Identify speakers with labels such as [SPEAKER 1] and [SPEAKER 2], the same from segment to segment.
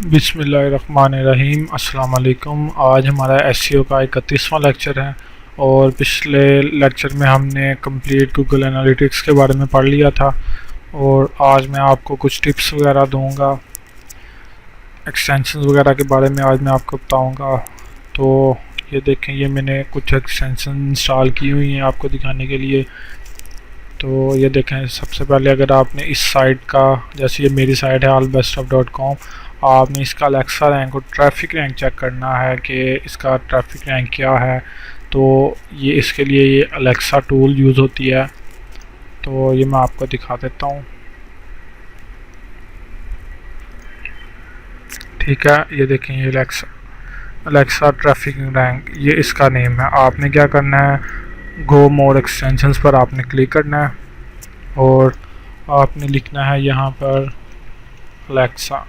[SPEAKER 1] बिस्मिल्लाहिर्रहमानिर्रहीम। अस्सलाम वालेकुम। आज हमारा एसईओ का 31वां लेक्चर है और पिछले लेक्चर में हमने कंप्लीट गूगल एनालिटिक्स के बारे में पढ़ लिया था और आज मैं आपको कुछ टिप्स वगैरह दूंगा, एक्सटेंशन वगैरह के बारे में आज मैं आपको बताऊंगा। तो ये देखें, ये मैंने कुछ एक्सटेंशन इंस्टॉल की हुई हैं आपको दिखाने के लिए। तो ये देखें, सबसे पहले अगर आपने इस साइट का, जैसे ये मेरी साइट है allbestuff.com, आपने इसका अलेक्सा रैंक और ट्रैफिक रैंक चेक करना है कि इसका ट्रैफिक रैंक क्या है। तो ये इसके लिए ये अलेक्सा टूल यूज़ होती है। तो ये मैं आपको दिखा देता हूँ। ठीक है, ये देखें, ये अलेक्सा ट्रैफिक रैंक, ये इसका नेम है। आपने क्या करना है, गो मोर एक्सटेंशंस पर आपने क्लिक करना है और आपने लिखना है यहाँ पर अलेक्सा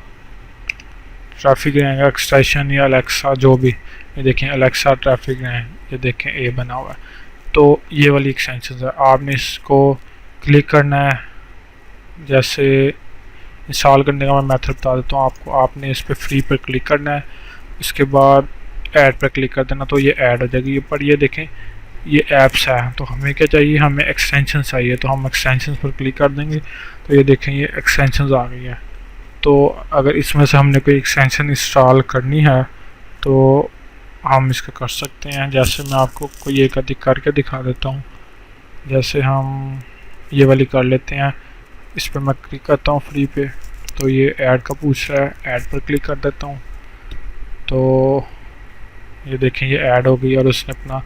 [SPEAKER 1] ट्रैफिक रैंक एक्सटेंशन या अलेक्सा जो भी। ये देखें, अलेक्सा ट्रैफिक रैंक, ये देखें ए बना हुआ है। तो ये वाली एक्सटेंशन है, आपने इसको क्लिक करना है। जैसे इंस्टॉल करने का मैं मेथड बता देता हूँ आपको। आपने इस पर फ्री पर क्लिक करना है, इसके बाद ऐड पर क्लिक कर देना, तो ये ऐड हो जाएगी। पर ये देखें, ये ऐप्स है, तो हमें क्या चाहिए, हमें एक्सटेंशन चाहिए। तो हम एक्सटेंशन पर क्लिक कर देंगे, तो ये देखें, ये एक्सटेंशन आ गई है। तो अगर इसमें से हमने कोई एक्सटेंशन इंस्टॉल करनी है तो हम इसका कर सकते हैं। जैसे मैं आपको कोई एक अधिक करके दिखा देता हूँ। जैसे हम ये वाली कर लेते हैं, इस पर मैं क्लिक करता हूँ फ्री पे, तो ये ऐड का पूछ रहा है, ऐड पर क्लिक कर देता हूँ। तो ये देखें, ये ऐड हो गई और उसने अपना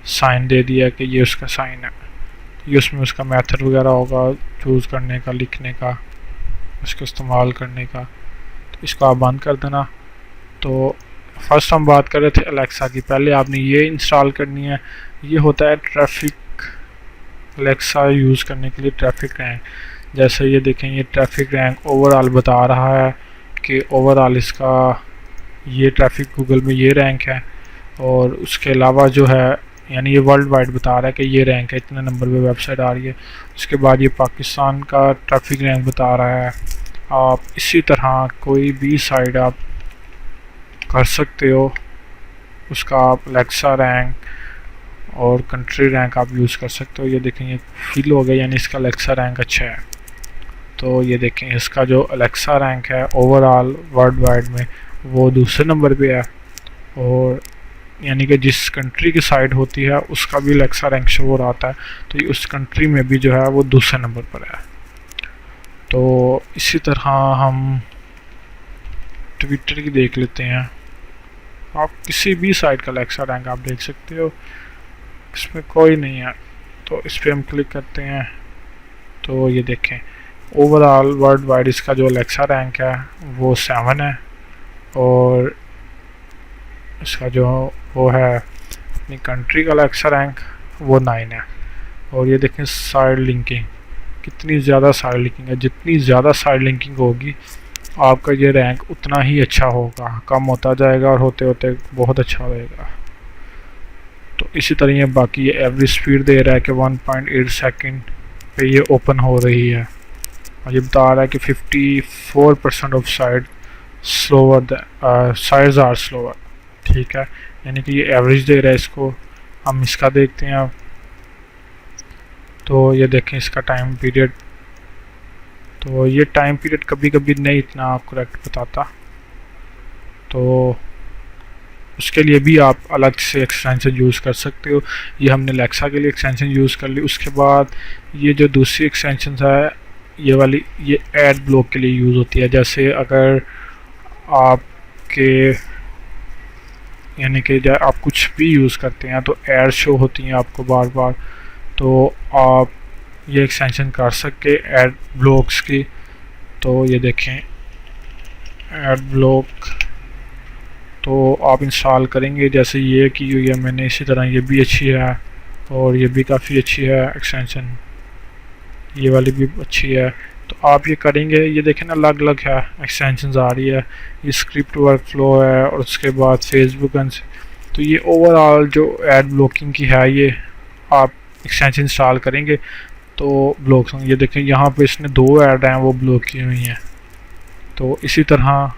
[SPEAKER 1] साइन दे दिया कि ये उसका साइन है। ये उसमें उसका मेथड वगैरह होगा चूज़ करने का, लिखने का, इसको इस्तेमाल करने का। तो इसको आप बंद कर देना। तो फर्स्ट हम बात कर रहे थे अलेक्सा की, पहले आपने ये इंस्टॉल करनी है। ये होता है ट्रैफिक, अलेक्सा यूज़ करने के लिए ट्रैफिक रैंक। जैसे ये देखें, ये ट्रैफिक रैंक ओवरऑल बता रहा है कि ओवरऑल इसका ये ट्रैफिक गूगल में ये रैंक है। और उसके अलावा जो है, यानी ये वर्ल्ड वाइड बता रहा है कि ये रैंक है, इतने नंबर पे वेबसाइट आ रही है। उसके बाद ये पाकिस्तान का ट्रैफिक रैंक बता रहा है। आप इसी तरह कोई भी साइट आप कर सकते हो, उसका आप अलेक्सा रैंक और कंट्री रैंक आप यूज़ कर सकते हो। ये देखें, ये फिल हो गया, यानी इसका अलेक्सा रैंक अच्छा है। तो ये देखें, इसका जो अलेक्सा रैंक है ओवरऑल वर्ल्ड वाइड में वो दूसरे नंबर पे है। और यानी कि जिस कंट्री की साइट होती है उसका भी अलेक्सा रैंक शो हो रहा है, तो ये उस कंट्री में भी जो है वो दूसरे नंबर पर है। तो इसी तरह हम ट्विटर की देख लेते हैं। आप किसी भी साइट का अलेक्सा रैंक आप देख सकते हो, इसमें कोई नहीं है। तो इस पर हम क्लिक करते हैं, तो ये देखें, ओवरऑल वर्ल्ड वाइड इसका जो अलेक्सा रैंक है वो 7 है और इसका जो वो है अपनी कंट्री का अलेक्सा रैंक वो 9 है। और ये देखें, साइड लिंकिंग, कितनी ज़्यादा साइड लिंकिंग है। जितनी ज़्यादा साइड लिंकिंग होगी आपका ये रैंक उतना ही अच्छा होगा, कम होता जाएगा और होते होते बहुत अच्छा रहेगा। तो इसी तरह ये बाकी ये एवरेज स्पीड दे रहा है कि 1.8 सेकंड पे ये ओपन हो रही है। और ये बता रहा है कि 54% of side slower, sides are slower. ठीक है, यानी कि ये एवरेज दे रहा है इसको। हम इसका देखते हैं अब। तो ये देखें, इसका टाइम पीरियड, तो ये टाइम पीरियड कभी कभी नहीं इतना करेक्ट बताता, तो उसके लिए भी आप अलग से एक्सटेंशन यूज़ कर सकते हो। ये हमने अलेक्सा के लिए एक्सटेंशन यूज़ कर ली। उसके बाद ये जो दूसरी एक्सटेंशन है ये वाली, ये एड ब्लॉक के लिए यूज़ होती है। जैसे अगर आपके, यानी कि आप कुछ भी यूज़ करते हैं तो एड शो होती हैं आपको बार बार, तो आप ये एक्सटेंशन कर सकते एड ब्लॉक्स की। तो ये देखें, एड ब्लॉक तो आप इंस्टॉल करेंगे, जैसे ये की हुई है मैंने, इसी तरह ये भी अच्छी है और ये भी काफ़ी अच्छी है एक्सटेंशन, ये वाली भी अच्छी है। तो आप ये करेंगे, ये देखें ना, अलग अलग है एक्सटेंशन आ रही है। ये स्क्रिप्ट वर्कफ्लो है और उसके बाद फेसबुक। तो ये ओवरऑल जो एड ब्लॉकिंग की है, ये आप एक्सटेंशन इंस्टॉल करेंगे तो ब्लॉक्स होंगे। ये देखें, यहाँ पे इसने 2 ऐड हैं वो ब्लॉक की हुई हैं। तो इसी तरह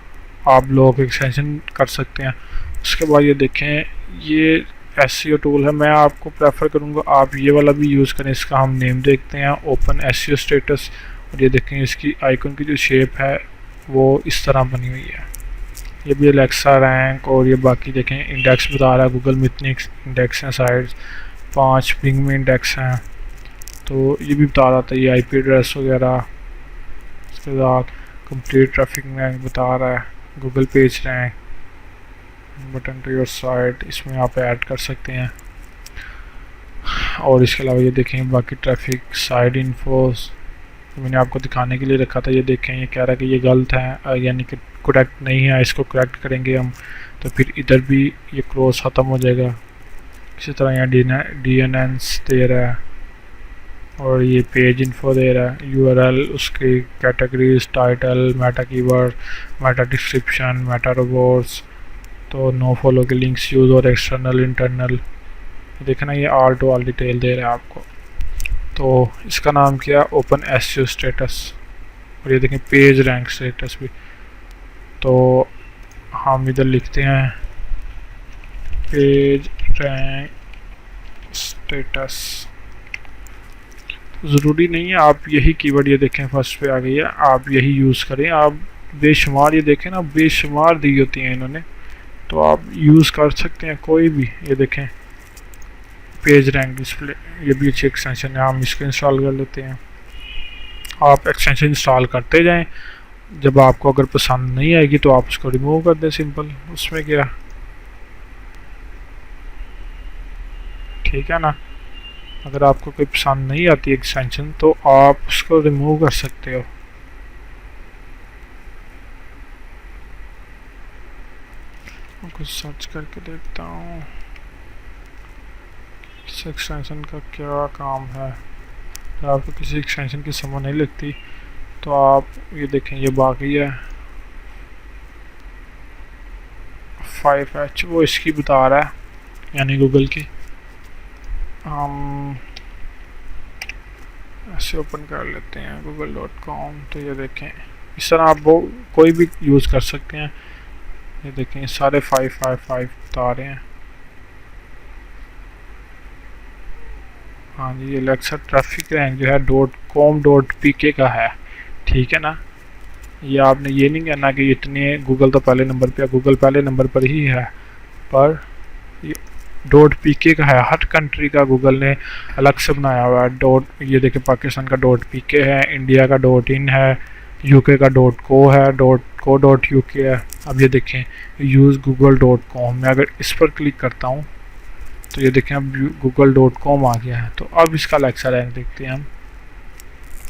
[SPEAKER 1] आप लोग एक्सटेंशन कर सकते हैं। उसके बाद ये देखें, ये एसईओ टूल है, मैं आपको प्रेफर करूँगा आप ये वाला भी यूज़ करें। इसका हम नेम देखते हैं, ओपन एसईओ स्टेटस। और ये देखें इसकी आइकन की जो शेप है वो इस तरह बनी हुई है। ये भी एलेक्सा रैंक और ये बाकी देखें इंडेक्स बता रहा है, गूगल में इतने इंडेक्स हैं, साइट्स 5 बिंग में इंडेक्स हैं। तो ये भी बता रहा था ये आईपी एड्रेस वगैरह। उसके बाद कंप्लीट ट्रैफिक रैंक बता रहा है, Google page rank, button to your site, इसमें आप ऐड कर सकते हैं। और इसके अलावा ये देखें बाकी ट्रैफिक साइड इन्फोस, मैंने आपको दिखाने के लिए रखा था। ये देखें ये कह रहा है कि ये गलत है, यानी कि करेक्ट नहीं है, इसको करेक्ट करेंगे हम तो फिर इधर भी ये क्रॉस ख़त्म हो जाएगा। इसी तरह यहाँ DNS दे रहा है और ये पेज इन्फो दे रहा है, URL, उसकी categories, title, Meta keyword, Meta description, Meta robots, तो नो फॉलो के लिंक्स यूज़ और एक्सटर्नल इंटरनल। देखना ये ऑल डिटेल दे रहा है आपको। तो इसका नाम क्या, ओपन एसईओ स्टेटस। और ये देखें पेज रैंक स्टेटस भी। तो हम इधर लिखते हैं पेज रैंक स्टेटस। ज़रूरी नहीं है आप यही कीवर्ड, ये देखें फर्स्ट पे आ गई है, आप यही यूज़ करें। आप बेशुमार, ये देखें ना बेशुमार दी होती हैं इन्होंने, तो आप यूज़ कर सकते हैं कोई भी। ये देखें पेज रैंक डिस्प्ले, ये भी अच्छी एक्सटेंशन है, हम इसको इंस्टॉल कर लेते हैं। आप एक्सटेंशन इंस्टॉल करते जाएं, जब आपको अगर पसंद नहीं आएगी तो आप उसको रिमूव कर दें, सिंपल, उसमें क्या, ठीक है ना। अगर आपको कोई पसंद नहीं आती एक्सटेंशन तो आप उसको रिमूव कर सकते हो। कुछ सर्च करके देखता हूँ इस एक्सटेंशन का क्या काम है। अगर आपको किसी एक्सटेंशन की समझ नहीं लगती तो आप ये देखें, ये बाकी है 5H, वो इसकी बता रहा है, यानी गूगल की। हम ऐसे ओपन कर लेते हैं google.com। तो ये देखें इस तरह आप वो कोई भी यूज़ कर सकते हैं। ये देखें सारे 555 बता रहे हैं। हाँ जी, एलेक्सा ट्रैफिक रैंक जो है .com.pk का है, ठीक है ना। ये आपने ये नहीं कहना कि इतने, गूगल तो पहले नंबर पे है, गूगल पहले नंबर पर ही है, पर ये .pk का है। हर कंट्री का गूगल ने अलग से बनाया हुआ है। ये देखें पाकिस्तान का .pk है, इंडिया का .in है, यूके का .co है, .co.uk है। अब ये देखें यूज़ google.com, मैं अगर इस पर क्लिक करता हूँ तो ये देखें अब google.com आ गया है। तो अब इसका एलेक्सा रैंक देखते हैं हम।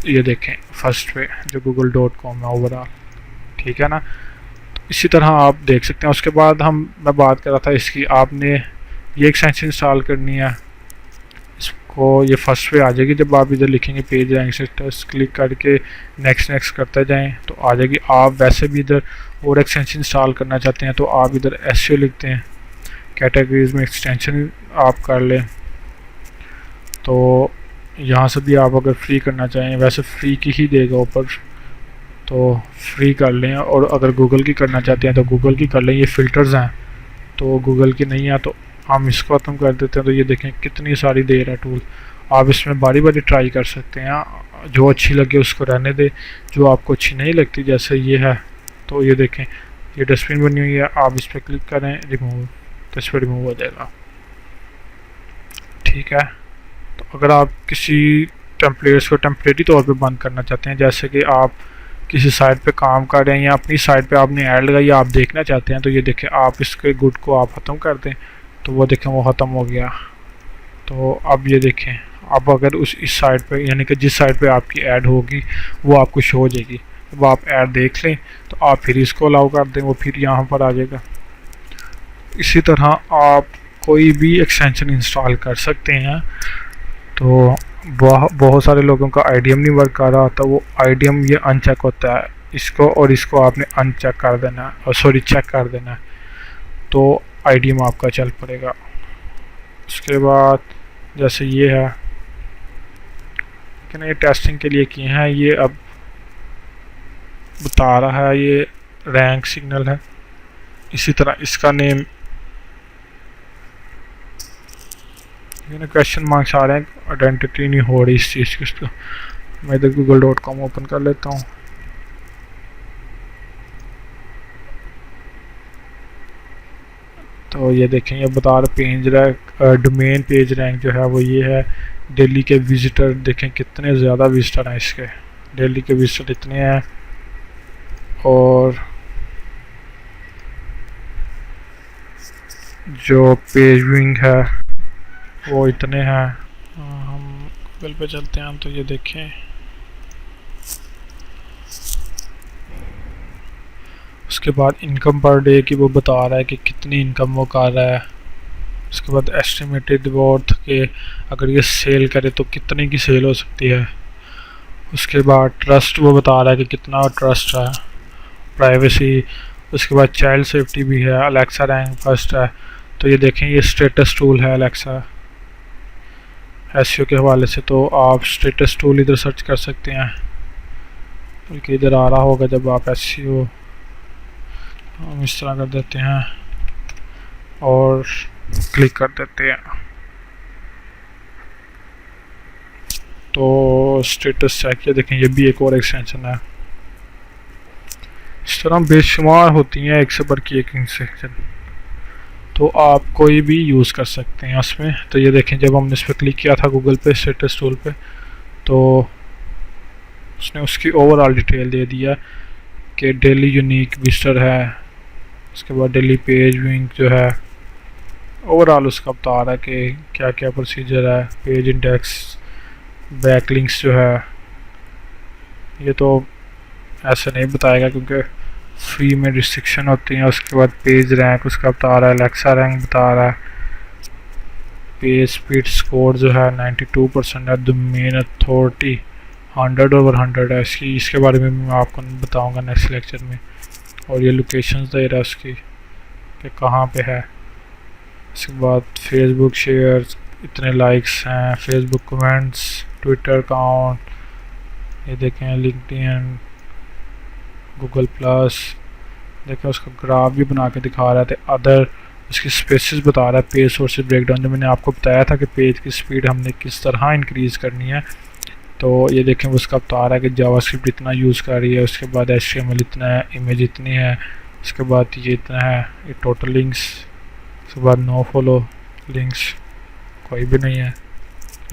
[SPEAKER 1] ये देखें फर्स्ट पे जो google.com है ओवरऑल, ठीक है ना। तो इसी तरह आप देख सकते हैं। उसके बाद मैं बात कर रहा था इसकी, आपने ये एक्सटेंशन इंस्टॉल करनी है, इसको ये फर्स्ट पे आ जाएगी। जब आप इधर लिखेंगे पेज रैंक स्टेटस, क्लिक करके नेक्स्ट करते जाएं तो आ जाएगी। आप वैसे भी इधर और एक्सटेंशन इंस्टॉल करना चाहते हैं तो आप इधर एसईओ लिखते हैं, कैटेगरीज में एक्सटेंशन आप कर लें। तो यहाँ से भी आप अगर फ्री करना चाहें, वैसे फ्री की ही देगा ऊपर, तो फ्री कर लें। और अगर गूगल की करना चाहते हैं तो गूगल की कर लें। ये फ़िल्टर्स हैं तो गूगल की नहीं है, तो हम इसको ख़त्म कर देते हैं। तो ये देखें कितनी सारी दे रहा है टूल, आप इसमें बारी ट्राई कर सकते हैं। जो अच्छी लगे उसको रहने दें, जो आपको अच्छी नहीं लगती जैसे ये है, तो ये देखें ये डस्टबिन बनी हुई है, आप इस पर क्लिक करें रिमूव, तो इस पर रिमूव हो जाएगा, ठीक है। तो अगर आप किसी टेम्पलेट्स को टेम्परेरी तौर पे बंद करना चाहते हैं, जैसे कि आप किसी साइट पे काम कर रहे हैं या अपनी साइट पे आपने ऐड लगाई, आप देखना चाहते हैं, तो ये देखें आप इसके गुड को आप ख़त्म कर दें, तो वो देखें वो ख़त्म हो गया। तो अब ये देखें, अब अगर इस साइट पे, यानी कि जिस साइट पे आपकी ऐड होगी वो आपको शो हो जाएगी। जब आप ऐड देख लें तो आप फिर इसको अलाउ कर दें, वो फिर यहाँ पर आ जाएगा। इसी तरह आप कोई भी एक्सटेंशन इंस्टॉल कर सकते हैं। तो बहुत सारे लोगों का आईडीएम नहीं वर्क कर रहा होता, वो आईडीएम ये अनचेक होता है, इसको और इसको आपने अनचेक कर देना है, और सॉरी चेक कर देना है, तो आईडीएम आपका चल पड़ेगा। उसके बाद जैसे ये है कि ये टेस्टिंग के लिए किए हैं, ये अब बता रहा है ये रैंक सिग्नल है। इसी तरह इसका नेम, क्वेश्चन मार्क्स आ रहे हैं, आइडेंटिटी नहीं हो रही इस चीज़ की। उसको मैं इधर google.com ओपन कर लेता हूँ। तो ये देखें, ये बता रहा page rank, domain page rank जो है वो ये है। दिल्ली के विजिटर देखें कितने ज़्यादा विजिटर हैं इसके, दिल्ली के विजिटर इतने हैं। और जो पेज व्यूइंग है वो इतने हैं। हम गूगल पे चलते हैं हम, तो ये देखें उसके बाद इनकम पर डे की वो बता रहा है कि कितनी इनकम वो कर रहा है। उसके बाद एस्टिमेटेड वर्थ के अगर ये सेल करे तो कितने की सेल हो सकती है। उसके बाद ट्रस्ट वो बता रहा है कि कितना ट्रस्ट है, प्राइवेसी। उसके बाद चाइल्ड सेफ्टी भी है। अलेक्सा रैंक फर्स्ट है। तो ये देखें, ये स्टेटस टूल है अलेक्सा एसईओ के हवाले से। तो आप स्टेटस टूल इधर सर्च कर सकते हैं, बल्कि इधर आ रहा होगा जब आप एसईओ, हम इस तरह कर देते हैं और क्लिक कर देते हैं। तो स्टेटस चेक किया, देखें ये भी एक और एक्सटेंशन है। इस तरह बेशुमार होती हैं, एक से बढ़ के एक एक्सटेंशन, तो आप कोई भी यूज़ कर सकते हैं उसमें। तो ये देखें, जब हमने इस पर क्लिक किया था गूगल पे स्टेटस टूल पे, तो उसने उसकी ओवरऑल डिटेल दे दिया कि डेली यूनिक विजिटर है। उसके बाद डेली पेज व्यूइंग जो है ओवरऑल उसका बता रहा है कि क्या क्या प्रोसीजर है। पेज इंडेक्स, बैकलिंक्स जो है ये तो ऐसे नहीं बताएगा क्योंकि फ्री में रिस्ट्रिक्शन होती हैं। उसके बाद पेज रैंक उसका बता रहा है, अलेक्सा रैंक बता रहा है। पेज स्पीड स्कोर जो है 92% है। डोमेन अथॉरिटी 100/100 है इसकी। इसके बारे में मैं आपको बताऊंगा नेक्स्ट लेक्चर में। और ये लोकेशन दे रहा है उसकी कि कहाँ पे है। इसके बाद फेसबुक शेयर, इतने लाइक्स हैं, फेसबुक कमेंट्स, ट्विटर अकाउंट, ये देखें लिंक्डइन, गूगल प्लस, देखें उसका ग्राफ भी बना के दिखा रहा था। अदर उसकी स्पेसिस बता रहा है। पेज सोर्सेज ब्रेकडाउन, जो मैंने आपको बताया था कि पेज की स्पीड हमने किस तरह इंक्रीज़ करनी है। तो ये देखें उसका बता रहा है कि जावास्क्रिप्ट इतना यूज़ कर रही है। उसके बाद HTML इतना है, इमेज इतनी है, उसके बाद ये इतना है, ये टोटल लिंक्स। उसके बाद नो फॉलो लिंक्स कोई भी नहीं है।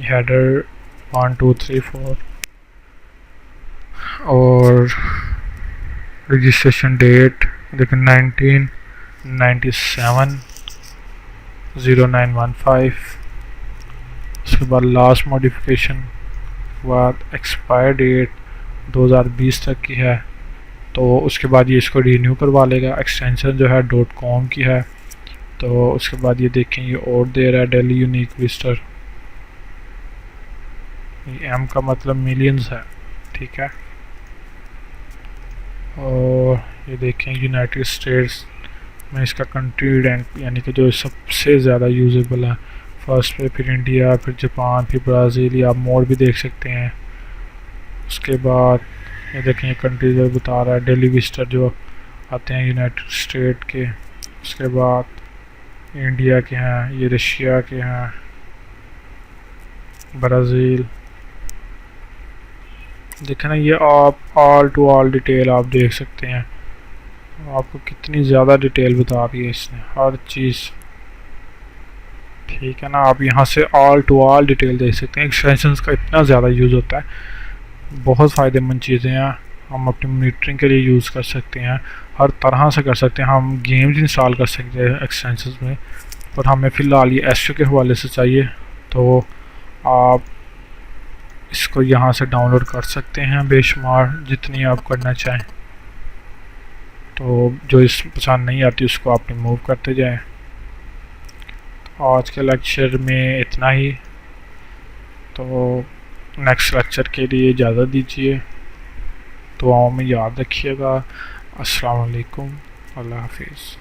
[SPEAKER 1] हेडर 1 2 3 4 और रजिस्ट्रेशन डेट देखें 1997 0915। उसके बाद लास्ट मॉडिफिकेशन, बाद एक्सपायर डेट 2020 तक की है। तो उसके बाद ये इसको रीन्यू करवा लेगा। एक्सटेंशन जो है .com की है। तो उसके बाद ये देखें, ये और दे रहा है डेली यूनिक विजिटर, ये M का मतलब मिलियंस है, ठीक है। और ये देखें यूनाइटेड स्टेट्स में इसका कंट्री रैंक यानी कि जो सबसे ज़्यादा यूजेबल है फर्स्ट पे, फिर इंडिया, फिर जापान, फिर ब्राज़ील। या आप मोड भी देख सकते हैं। उसके बाद ये देखें, ये कंट्री जो बता रहा है डेली विजिटर जो आते हैं यूनाइटेड स्टेट के। उसके बाद इंडिया के हैं, ये रशिया के हैं, ब्राज़ील। देखें ना, ये आप ऑल टू ऑल डिटेल आप देख सकते हैं। आपको कितनी ज़्यादा डिटेल बता रही है इसने, हर चीज़, ठीक है ना। आप यहाँ से ऑल टू ऑल डिटेल देख सकते हैं। एक्सटेंशंस का इतना ज़्यादा यूज़ होता है, बहुत फ़ायदेमंद चीज़ें हैं। हम अपनी मॉनिटरिंग के लिए यूज़ कर सकते हैं, हर तरह से कर सकते हैं। हम गेम्स इंस्टॉल कर सकते हैं एक्सटेंशंस में, पर हमें फ़िलहाल ये एसईओ के हवाले से चाहिए, तो आप इसको यहाँ से डाउनलोड कर सकते हैं बेशुमार, जितनी आप करना चाहें। तो जो इस पसंद नहीं आती उसको आप रिमूव करते जाएं। तो आज के लेक्चर में इतना ही। तो नेक्स्ट लेक्चर के लिए इजाज़त दीजिए। दुआओं में याद रखिएगा। अस्सलाम वालेकुम, अल्लाह हाफिज़।